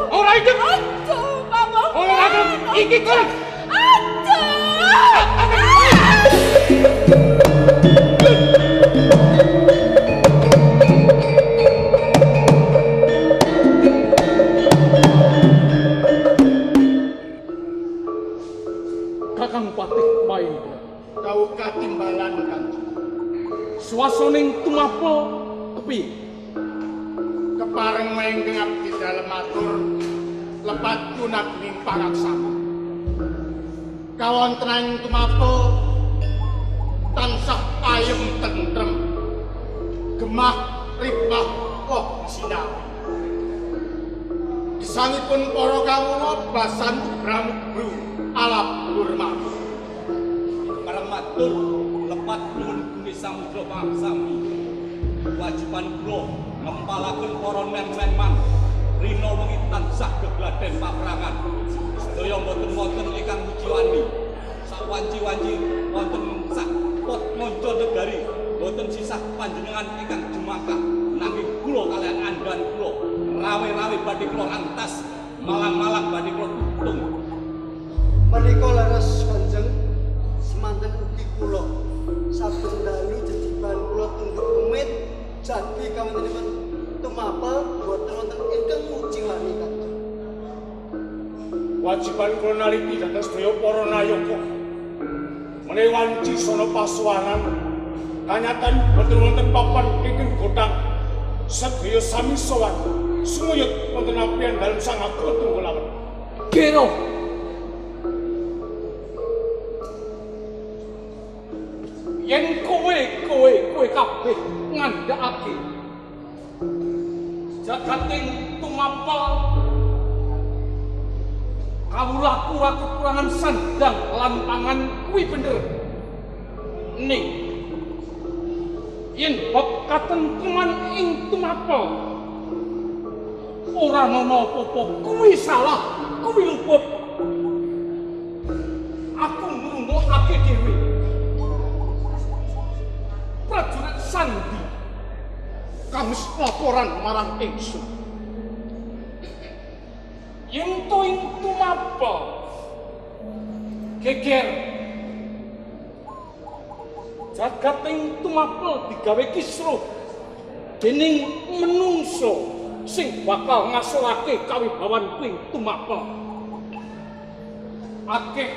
Ora idem. Aduh, kamu. Ora idem. Iki kok. Kakang Patih Mahendra. Kau katimbalan kan. Suasaning tumapo kepiye? Kepareng menggeng abdi dalem atur lepat kunaging paraksama. Kawontenan tumapo tansah ayem tentrem. Gemah ribah kok sinawi. Gesangipun para kawula basan bramubru alap durmati. Paramatur lepat nuwun bumi samudra pangsami. Wajiban kula ngempalaken para men-men rina wengi tansah gegladen paprangan. Sedaya boten wonten ingkang mujiwani. Sawanci-wanci wonten sak pot monco negari boten sisah panjenengan ingkang jemakah nanging kula kalian andhan kula rawe-rawe badhe kula antas malang-malang badhe kula tutung. Menika leres Kanjeng semanten ugi kula saben dalu jejiban kula tungguk umit jati kawontenipun tumapel boten wonten ingkang mujiwani Kanjeng. Wajiban kula naliti dhateng sedaya para nayaka. Menawi wanci sono pasuwanan kanyatan boten wonten papan ingkang godhang sedaya sami sowan sumuyut wonten ampian dalem sang agung tunggulawen. Kira yen kowe kabeh ngandhakake jagating tumampel kawulaku kekurangan sandang lan pangan kuwi bener. Ning yen bab katenteman ing tumampel ora ana apa-apa kuwi salah, kuwi luput. Aku ngrungokake dhewe prajurit Sandi kamus laporan marang ingsun yen to ing tumampel geger jagating tumampel digawe kisruh dening menungso sing bakal ngasilake kawibawan kuing tumampel. Akeh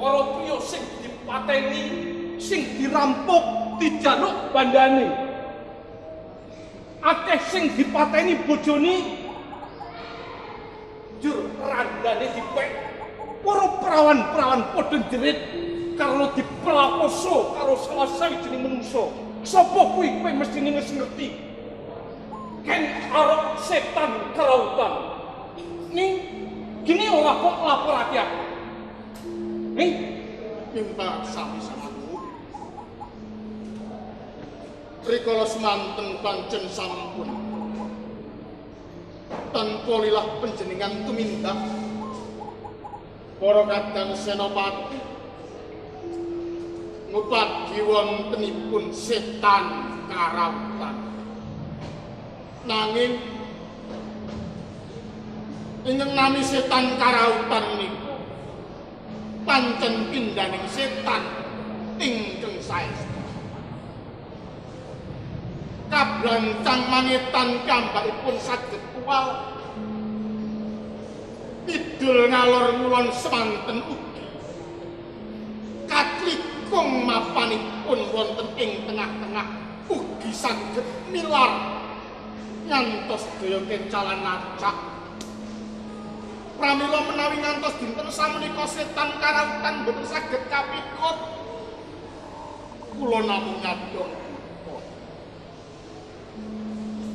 para priya sing dipateni, sing dirampok, dijaluk bandane. Akeh sing dipateni bojone, jur randane dipek. Para perawan-perawan padha jerit karo dipelakoso karo salah sawijining manungsa. Sapa kuwi kowe mesti wis ngerti. Ken arep setan kerautan. Ning gini ora kok laporake aku. Ning Pimpar sami-samaku. Rikala semanten pancen sampun. Tanpa lilah panjenengan tumindak. Para kadang senopati ngupadi wontenipun setan karautan. Nanging ingkang nami setan karautan niku pancen pindaning setan ingkang saestu. Kablancang mangetan kambakipun saged kuwal idul ngalor ngulon semanten ugi katlikung mapanipun wonten ing tengah-tengah ugi saged milar ngantos daya kencalan acak. Pramila menawi ngantos dinten samenika setan karautan boten saged kapikut kula namung nyadong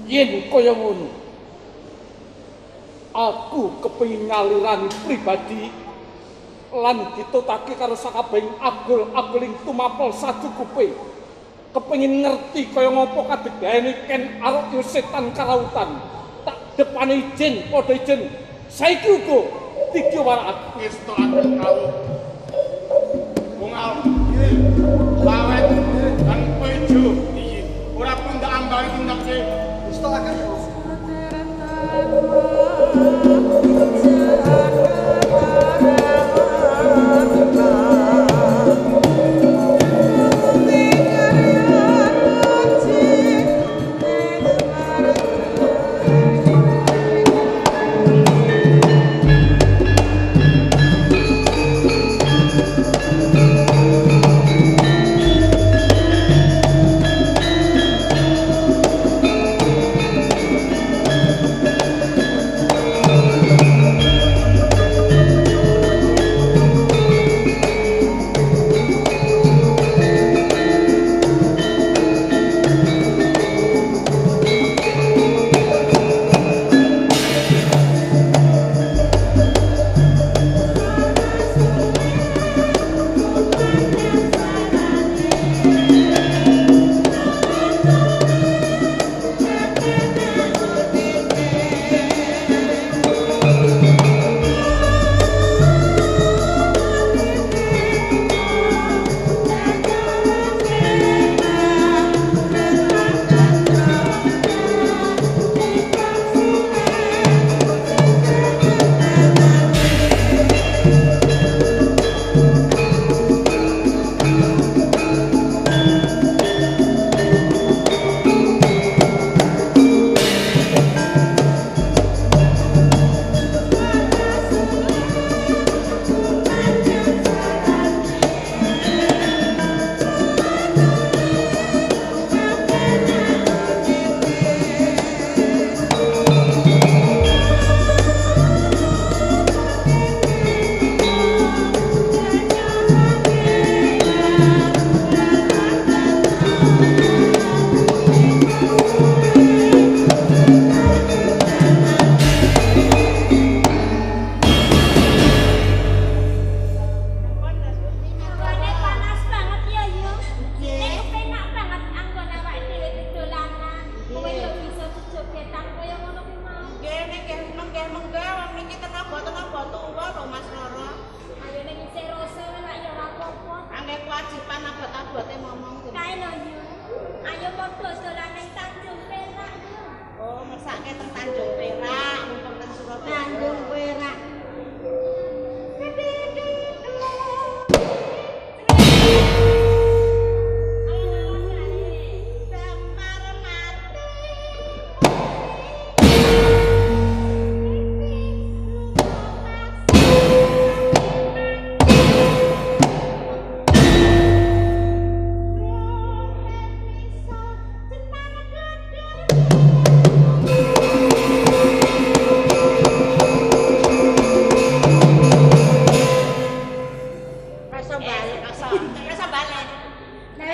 yen kaya ngono aku kepengin ngalirani pribadi lan ditutake karo sakabehing agul-aguling tumampel sacukupe. Kepengin ngerti kaya ngapa kadegane ken arep yo setan karautan. Tak depane ijen padha ijen. Saiki uga dikiwarak ngestokaken kawula. Bungal lawet lan pejo ora pundak ambari tindake Istokaken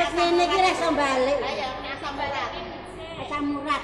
Wis ngene iki ra iso balik. Ayo, asam barat. Asam urat.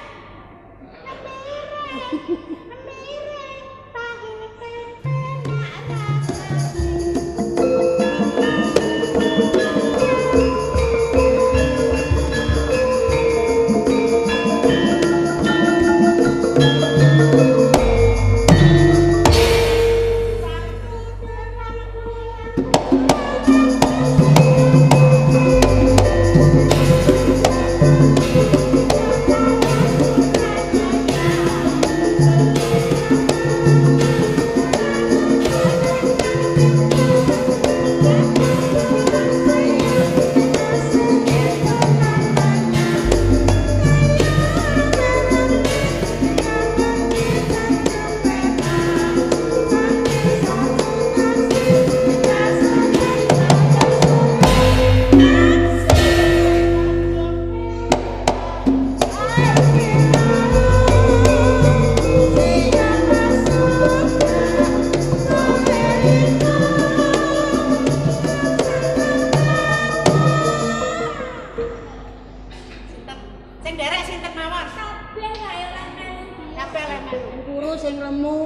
Sing derek sinten mawon? Kabeh ae lemen. Kabeh lemen. Guru sing lemu.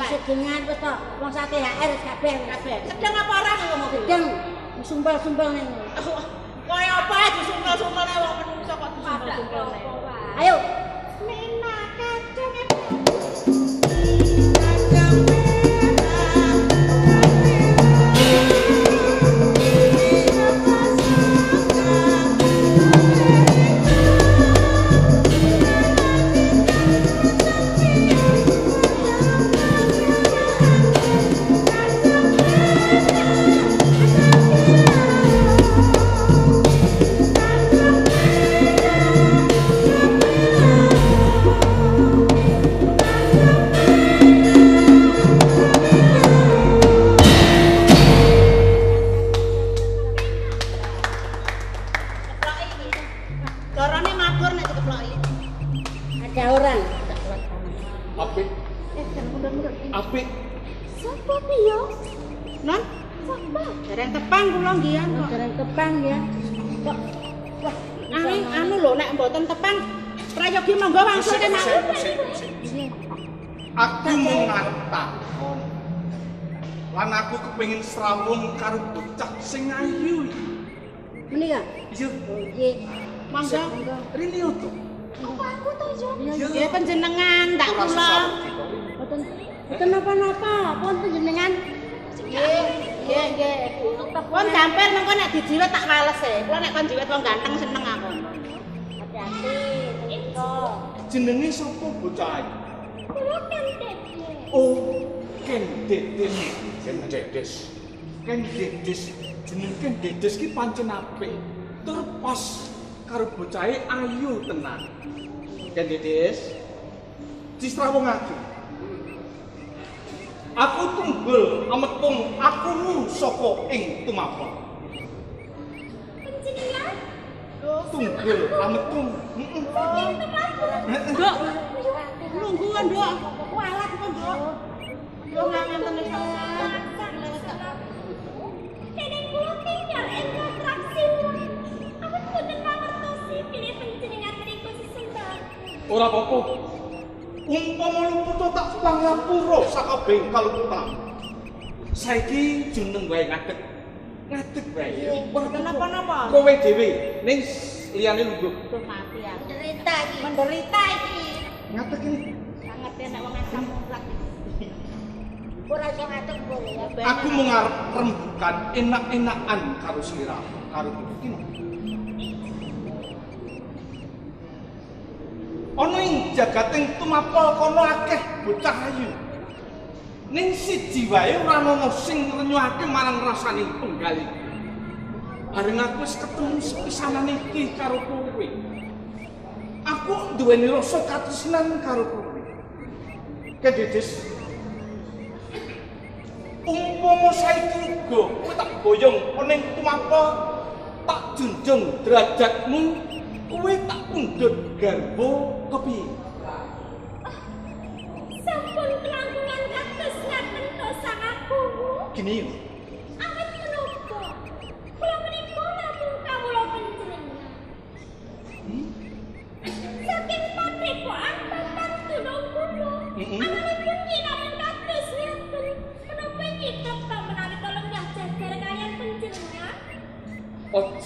Sedengan wis to. Wong sak THR kabeh. Kabeh. Sedeng apa ora ngono? Gedeng. Sumpel-sumpel ning. Kaya apa disumpel-sumpelne wong menungso kok disumpel-sumpelne. Ayo. Carane mabur nek dikeploki. Ada orang. Apik, Mundur-mundur. apik. Sopo piye? Non? Dereng tepang kula nggih kok. Dereng kepang ya. Kok wah, Anu lho nek mboten tepang prayogi monggo wangsul Sik, kemawon. sik, sik. iya. Aku mau ngarep takon. Lan aku kepengin srawung karo bocah sing ayu iki. Menika. Iya, Oh, nggih. Monggo. Rini to. Apa aku to, Jo? Nggih panjenengan tak Ora kula. susah gitu. Boten boten napa-napa. Pun panjenengan Nggih, nggih, nggih. Pun dampir mengko nek dijiwet tak wales e. Kula nek kon jiwet wong ganteng seneng aku. hati-hati menika. Jenenge sapa bocah iki? Kula kan dede. Oh, Ken Dedes. Ken Dedes. Ken Dedes. Jeneng Ken Dedes ki pancen apik. Tur pas karo bocahe ayu tenan. Ken Dedes. Disrawungake. Aku tunggul ametung aku saka ing tumapel. Panjenengan Tunggul ametung. Heeh. Nduk, nungguan nduk. Kualat kok nduk. Yo nganten iso. Dene kula tinggal ing kontraksi. Aku boten mangertosi pilih panjenengan menika sesembah. Ora apa-apa. Umpama lumpuh tak pangapura sakabeh kaluputan. Saiki jeneng wae ngadeg. Ngadeg wae. Mboten napa-napa. Kowe dhewe ning liyane lungguh. Duh mati aku. Menderita iki. Menderita iki. Ngadeg iki. Sangat nek wong asam mutlak. Ora iso ngadeg boleh ya. Aku mau ngarep rembukan enak-enakan karo sliramu, karo iki. Ana ing jagating tumapel kono akeh bocah ayu. Ning siji wae ora ana sing renyuhake marang rasane penggal iki. Bareng aku wis ketemu sepisanan iki karo kowe. Aku duweni rasa katresnan karo kowe. Kededes. Umpama saiki uga kowe tak boyong ana ing tumapel tak junjung derajatmu. Kowe tak pundhut garwa kepiye? Sampun kelangkungan kados ngaten to sang aku. Gini yo. Awit menapa? Kula menika namung kawula panjenengan.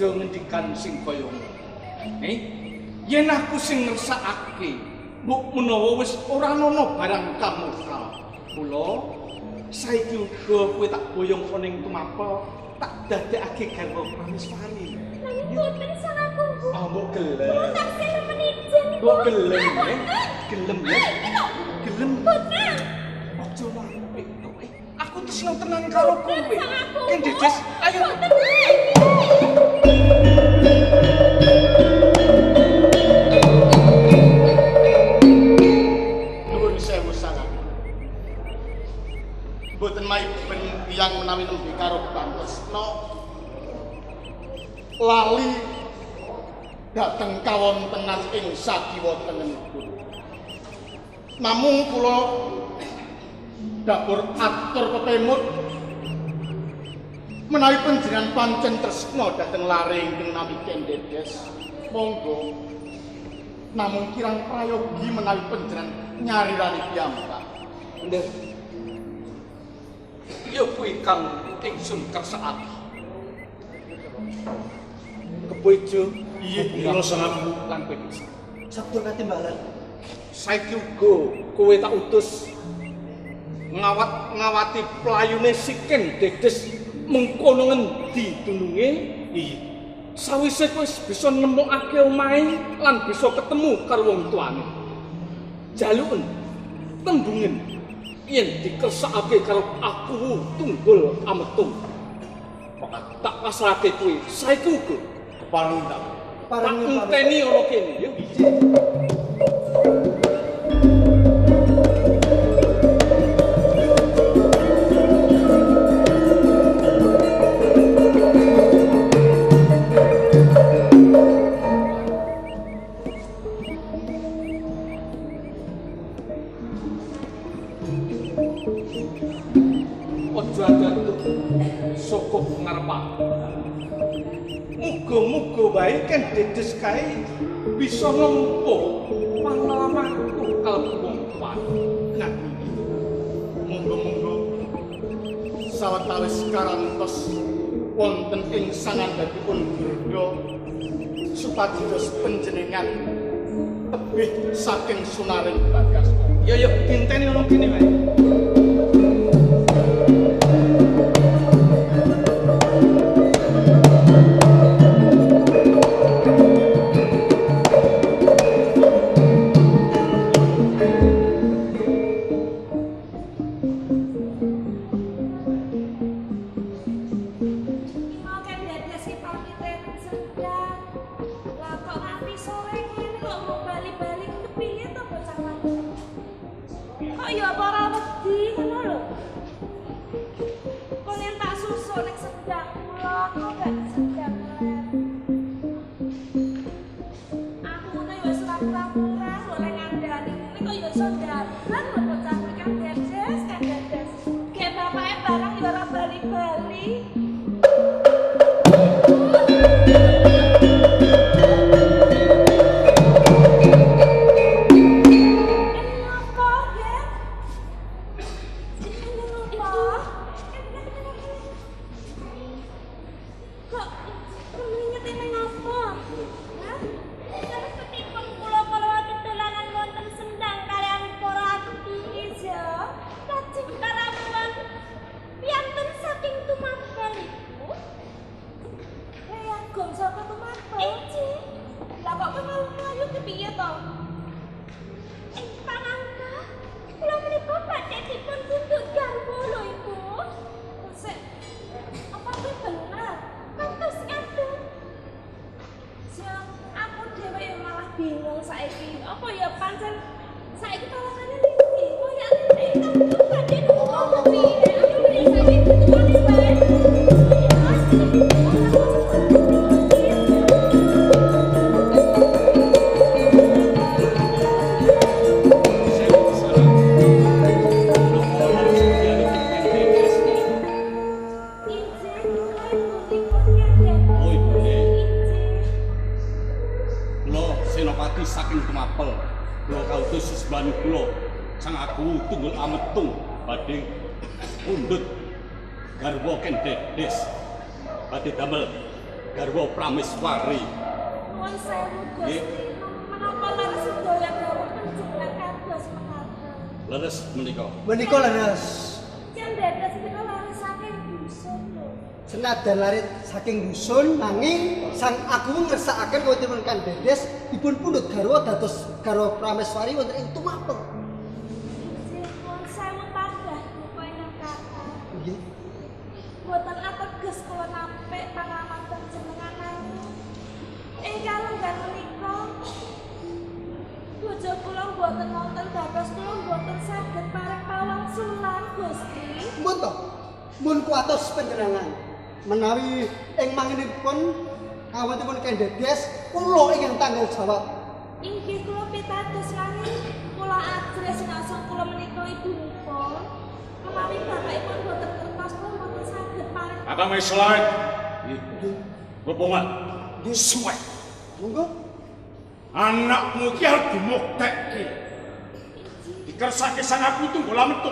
aja ngendikan sing kaya ngono. Yen aku sing ngersakake, mbok menawa wis ora ana barang kamurka. Mula saiki uga kowe tak boyong ning tumapel, tak dadekake garwa Prameswari. Nanging boten salahku. Ah, mbok gelem. Kula taksih nemen izin. Mbok gelem, gelem ya. Gelem. Boten. Aja wae. Aku tresno tenan karo kowe. Dedes, ayo. Nuwun sewu sangat. Boten maiben tiyang menawi nembe karo Bantresna lali dhateng kawontenan ing sakiwa tengenipun. Namung kula dapur atur pepemut menawi panjenengan pancen tresna dhateng lare ingkang nami Kendedes, monggo namung kirang prayogi menawi panjenengan nyarirani piyambak. Bener. Ya kuwi kang ingsun kersakake. Kebejo Iya, kula sangat lan pedis. Sabtu katimbalan. Saiki uga kowe tak utus ngawati playune si Kendedes mengkono ngendi dununge. Iya. Sawise kowe bisa nemokake omahe lan bisa ketemu karo wong tuane. Jaluken tembungen yen dikersakake karo aku Tunggul Ametung. Tak pasrahke kowe saiki uga parang tak. Tak enteni ana kene ya. Ojo adantuk saka ngarepan. Muga-muga wae Kendedes kae bisa nempuh pangalamanku kalebu wong tuwa. Nah, monggo-monggo sawetawis karantos wonten ing sangandhapipun Durga supados panjenengan tebih saking sunaring Bagasra. Ya ya dinteni ana kene wae. Tunggul Ametung badhe pundhut garwa Kendedes badhe damel garwa Prameswari. Nuwun sewu Gusti. Menapa leres sedaya garwa panjenengan kados mekaten? Leres menika. Menika leres. Jan dados menika leres saking dusun lho. Senajan larit saking dusun nanging Sang Agung ngersakaken wonten Kan Dedes dipun pundhut garwa dados garwa Prameswari wonten ing Tumapel. Nuwun sewu tambah duka ingkang kathah. Nggih. Boten ateges kula nampik pangaman panjenengan. Ing kalenggan menika bojo kula boten wonten dados kula boten saged parek pawangsulan Gusti. Mun to, mun kuatos panjenengan menawi ing manginipun kawontenipun Kan Dedes kula ingkang tanggung jawab. Inggih kula pitados langit kula ajres nasa kula menika ibunipun menawi bapakipun boten kertas kula boten saged parek. Kakang wis slide. Bebongan. Suwe. Monggo. Anakmu iki arep dimuktekke. Dikersake sang aku tunggul metu.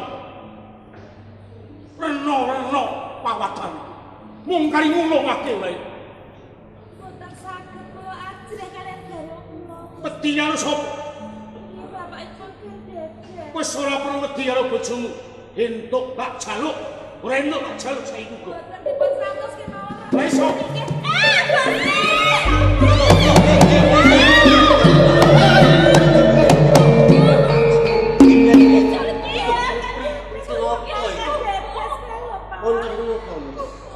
Reno-reno pawatan. Mung kari ngulungake wae. Boten saged kula ajres kaliyan garwa kula. Wedi karo sapa? Inggih bapakipun Dedes. Wis ora perlu wedi karo bojomu. Entuk tak jaluk. Ora entuk tak jaluk saiki kok. Boten dipun santos kemawon. Lah iso. Gusti!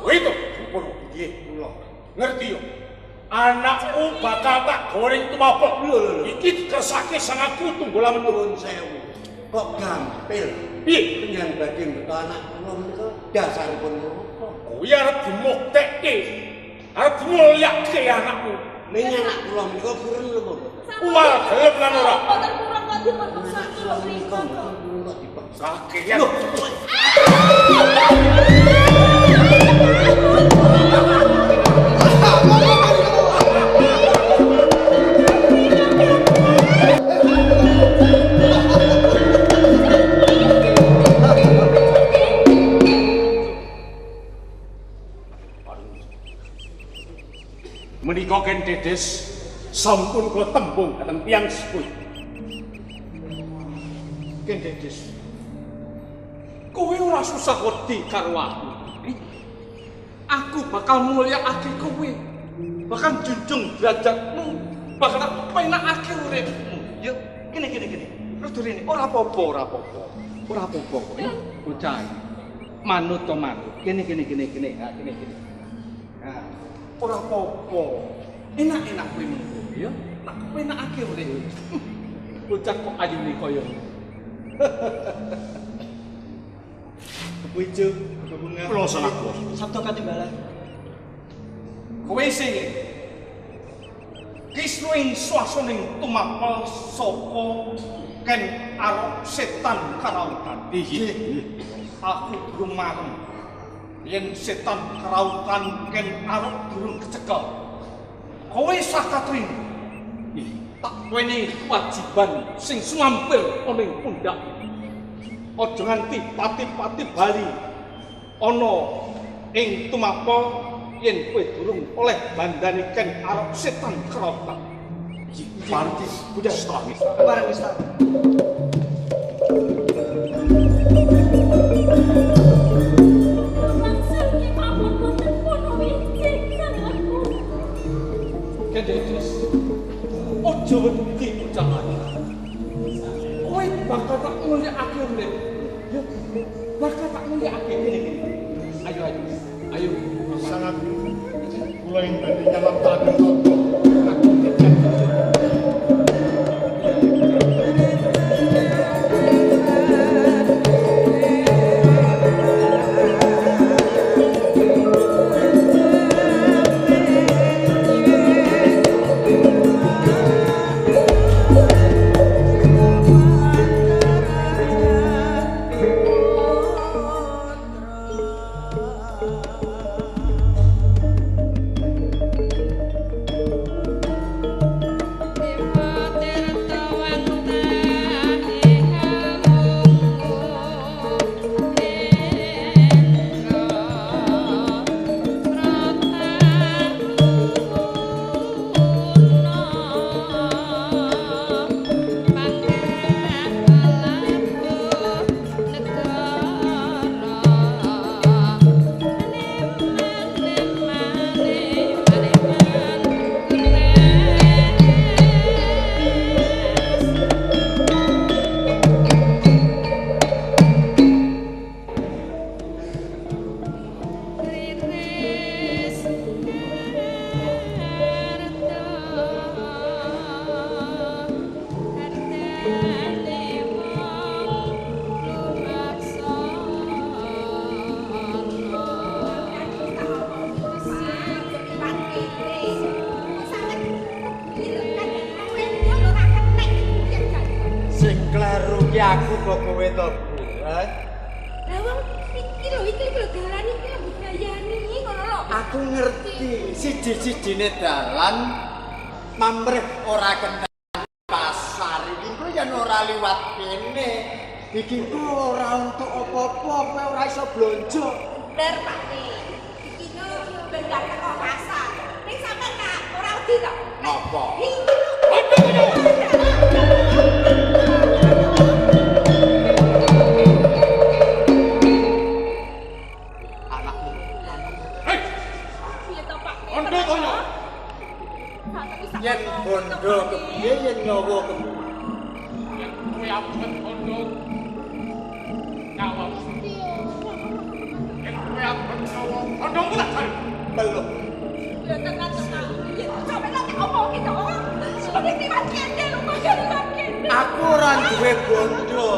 Itu pun piye kula. Ngerti yo. Anakmu bakal tak goreng tumapel. Iki dikersake sang aku tunggul menurun Sewu. Kok gampil piye? penyang badhe beto anak kula menika dasaripun napa? Kuwi arep dimuktekke. Arep mulyake anakmu. Ning anak kula menika purun lho kok. Wah, gelem lan ora. Boten kurang kok dipun pesan kula mriku. Kok dipaksa. Sakean. Menika Kan Dedes sampun kula tembung dhateng tiyang sepuh. Kan Dedes. Kowe ora susah wedi karo aku. Aku bakal mulyakake kowe. Bahkan junjung derajatmu, bakal tak penakake uripmu. Ya, gini. Terus rene ora apa-apa. Ora apa-apa kok. Ya, bocah. Manut to manut. Gini. Ha, gini. Ha. Ora apa-apa. Enak-enak kowe mengko, ya. Tak penakake urip. Bocah kok ayune kaya Wijo, bunga. kula salah. Sabda katimbalan. Kowe sing kisru ing swasaning tumapel saka Ken Arok Setan Karautan. Aku durung marem. Yen setan Karautan Ken Arok durung kecekel. Kowe sakatring. Tak weni kewajiban sing sumampil ana ing pundak. Aja nganti pati-pati bali ana ing tumapel yen kowe durung oleh bandani Ken Arok Setan Karautan. Partis budak setangis. Barang wis tak. Langsung ki mawon boten puno winjing sangatku. Kan Dedes. Ojo wedi bocah ayu. Kowe bakal tak mulyakake urip. Ya, bakal tak mulyakake ngene. Ayo. Sangat kula ing badhe nyalam tagih toto. Aku tidak. aku kok kowe to, Bu. Lah wong iki lho dalan iki lho budayane ngono lho. Aku ngerti siji-sijine dalan mamrih ora kenal pasar iki ku yen ora liwat kene. Iki ku ora untuk apa-apa, kowe ora iso blonjo. Bener Pak nih. Iki lho ben gak teko pasar. Ning sampean kak ora wedi to. Napa? Anakmu. Hei, Piye to Pak? ondo kono. Yen bondo kepiye yen nyawa kepiye? Yang kowe abot ondo. Nyawa. Yang kowe abot nyawa. Ondo mulai cari. Belum. Ya tekan-tekan. Ya sampe lagi omong gitu. Seperti tiwas kene lho liwat kene. Aku ora duwe bondo.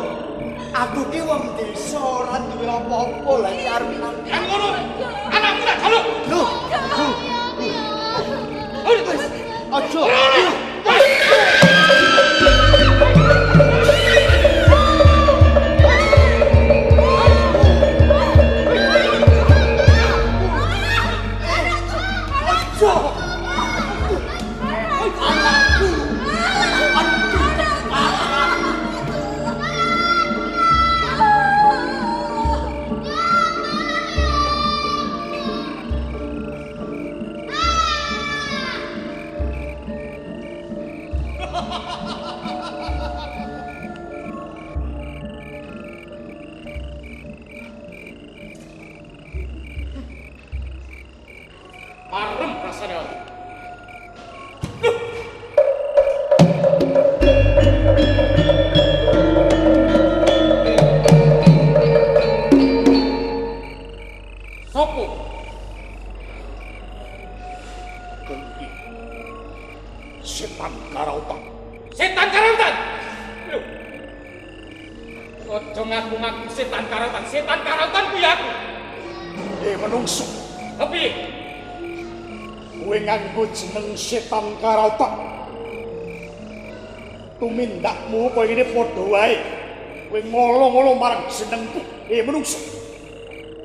Aku ki wong desa ora duwe apa-apa lah iki arep nang. Yang ngono. Anakmu tak jaluk. Lho, Aja. Marem rasanya. Sopo? Genti. Setan karautan. Setan karautan. Loh. Ojo ngaku-ngaku setan karautan. Setan karautan kuwi aku. Menungso. Tapi Kowe nganggo jeneng setan karautan. Tumindakmu koyo ngene padha wae. Kowe ngolo-ngolo marang jenengku. Menungso.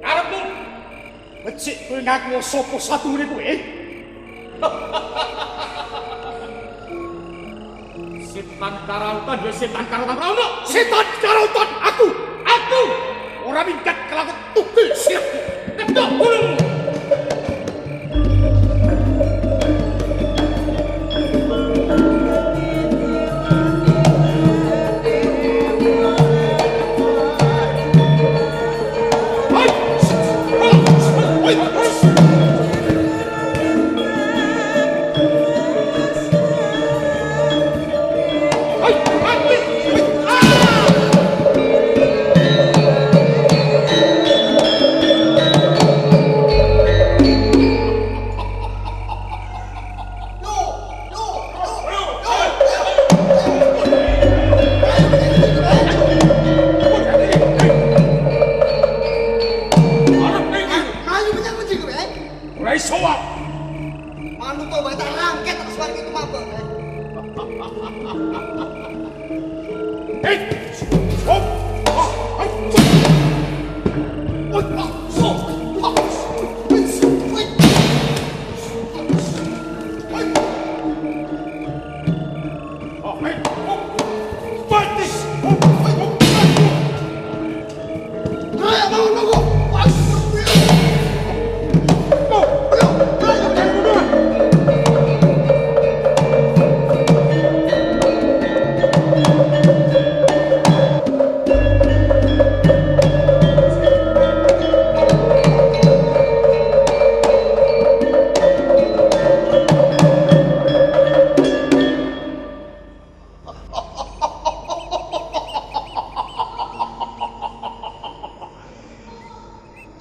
karepmu Becik kowe ngaku sapa satune kowe? setan karautan ya setan karautan ora ono. Setan karautan aku. Ora minggat kelakuan tukul sirahku. Ketok gunungmu. Ayo menyang kunci kowe. Ora iso wae. Manut to wae tak rangket terus mari itu mabok. Hei! Stop!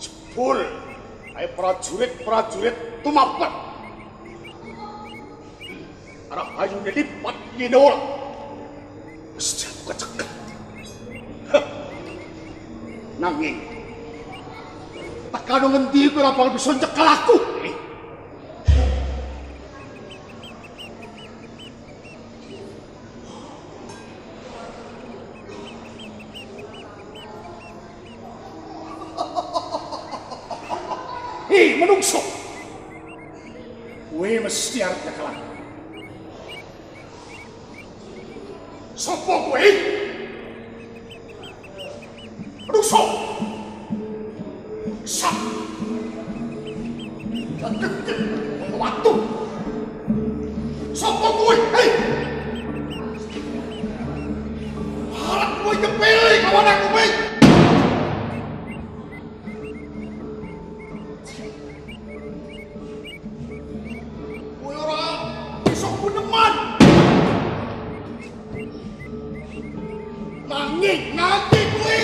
Jebul, ayo prajurit tumapet. Arah ayu lipat ngene ora. Wis aku kecekel. Nanging tekan ngendi kowe ora bakal bisa ncekel aku. menungso. Kowe mesti arep kekalan. Sopo kowe? Menungso. Sak. Waktu. Sopo kowe? Hei. Harap kowe kepilih kawan aku kowe. Nanti kowe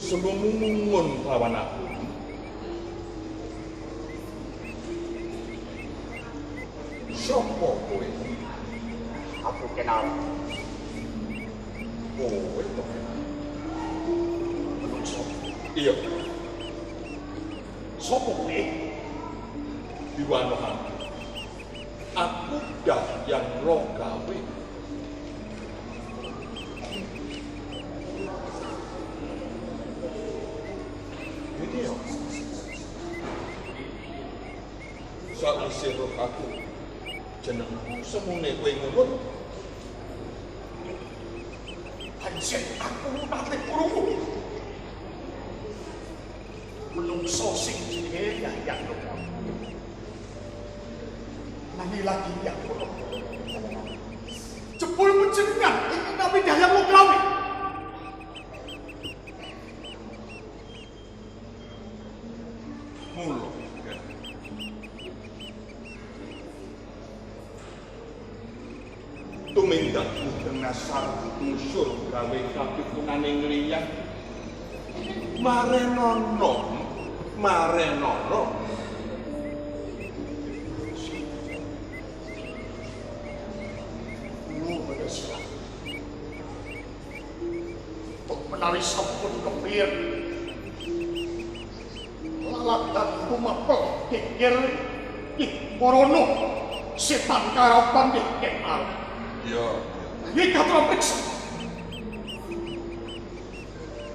Semumun lawan aku. Sopo kowe? Aku kenal. Kowe to. Iya. sopo kowe? Diwanohan. Aku dah yang roh gawe. Ini ya. Sakwise roh aku jenengku semune kowe ngono. Pancen aku nate krungu. Menungso sing jenenge Yayan Loka. Nani lagi yang kono. Jebul panjenengan iki nami Yayan Loka. Mulo. Tumindak nasar musur gawe kapitunane ngliyang. Marenono. Menawi sampun kepir lalatan tumapel kikir korono setan karapan kenal. Ya. Iki katra periksa.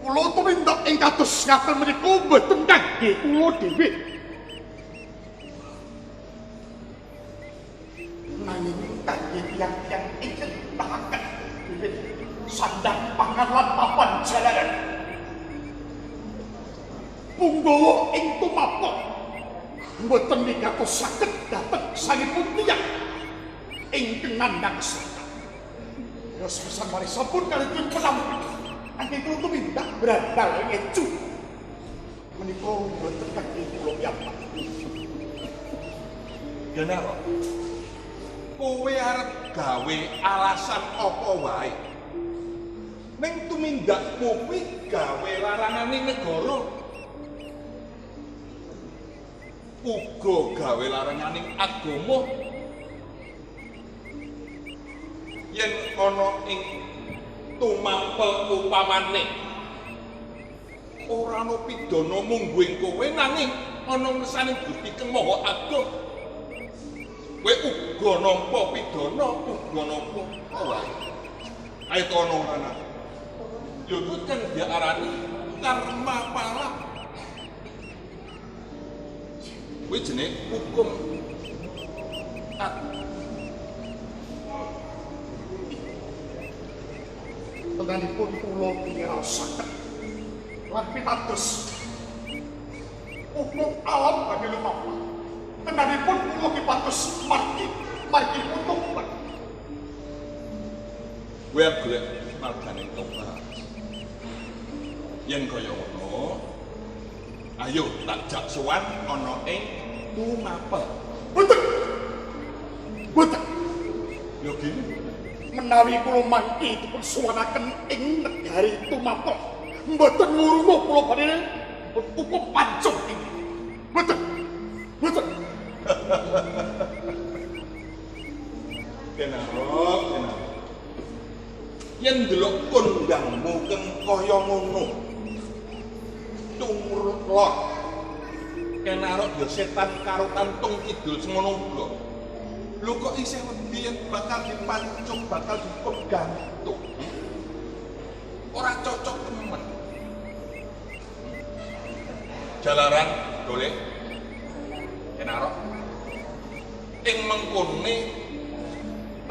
Kula tumindak ing kados ngaten menika mboten kangge kula dhewe. Nanging kangge tiyang-tiyang ingkang tahaken wiwit sandang pangan lan papan jalanan. Punggawa ing tumapel mboten mikatos saged dhateng sangipun tiyang ingkang nandhang setan. Ya sepisan mari sampun kalih penampi. Angin kula tumindak brandal ngecu. Menika mboten kangge kula piyambak. Genaro. Kowe arep gawe alasan apa wae. Ning tumindakmu kuwi gawe laranganing negara. Uga gawe laranganing agama. Yen ana ing tumapel upamane ora ana pidana mungguing kowe nanging ana ngersane Gusti Kang Maha Agung. Kowe uga nampa pidana, uga nampa wae. Ayo kono ana. Yo kuwi kan diarani karma pala. Kuwi jenenge hukum Tenganipun kula ngraosaken lan pitados hukum alam badhe lumampah. Tenganipun kula kipados margi utuh. Kowe golek margane tobat. Yen kaya ngono, ayo tak jak sowan ana ing tumapel. Boten. Yo gini. Menawi kula mangke dipun suwanaken ing negari tumapel, mboten wurunga kula badhe hukum pancung iki. Mboten. Kenarok. Yen ndelok kondangmu keng kaya ngono. Tumurut lor. Kenarok ya setan karo kantung kidul semono uga. Lho kok isih wedi yen bakal dipancung, bakal dipegantung. Ora cocok temen. Jalaran golek Kenarok. Ing mengkone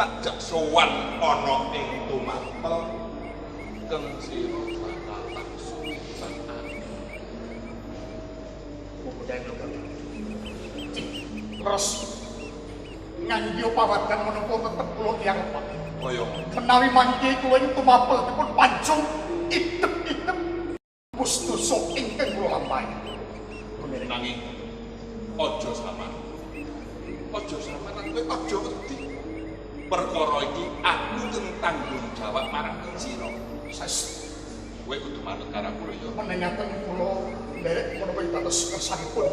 tak jak sowan ana ing tumapel keng sira bakal langsung sangat. Terus nganggo pawatan menapa tetep kula tiyang Pak. Kaya Menawi mangke kula tumapel dipun pancung itep-itep Gustusa ingkang kula lampahi. nanging aja samar. Aja samar lan kowe aja wedi. Perkara iki aku kang tanggung jawab marang sira. Sas kowe kudu manut karo aku lho ya. Menengaken kula nderek menapa dados kersanipun.